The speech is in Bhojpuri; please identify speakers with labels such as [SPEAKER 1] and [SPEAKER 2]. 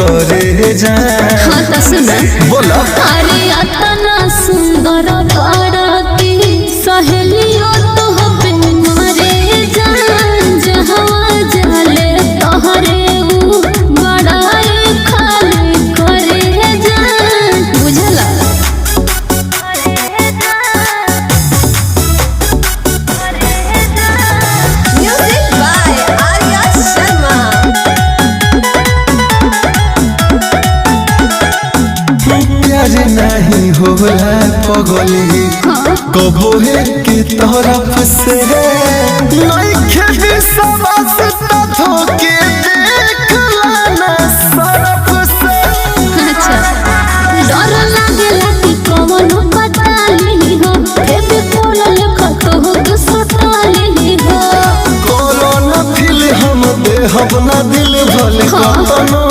[SPEAKER 1] करे जा।
[SPEAKER 2] हाँ तो सुन
[SPEAKER 1] बोला
[SPEAKER 2] अरे अतना सुंदर बाराती सहेलियों तो हबे मरे जान जहाँ जाले तोहरे ऊ बड़ाई खाली करे जान बुझला।
[SPEAKER 3] Music by Arya Sharma.
[SPEAKER 1] प्यार नहीं होला पगली कबो है की तरफ से नइखे विश्वास त धोके देखला ना सरफ से।
[SPEAKER 2] अच्छा डर लागेला कि कवनो पता नहीं हो फेबे कोल लेखा तो गुस्सा नहीं हो।
[SPEAKER 1] कोरोना फिल हम देहब ना दिल भले कतनो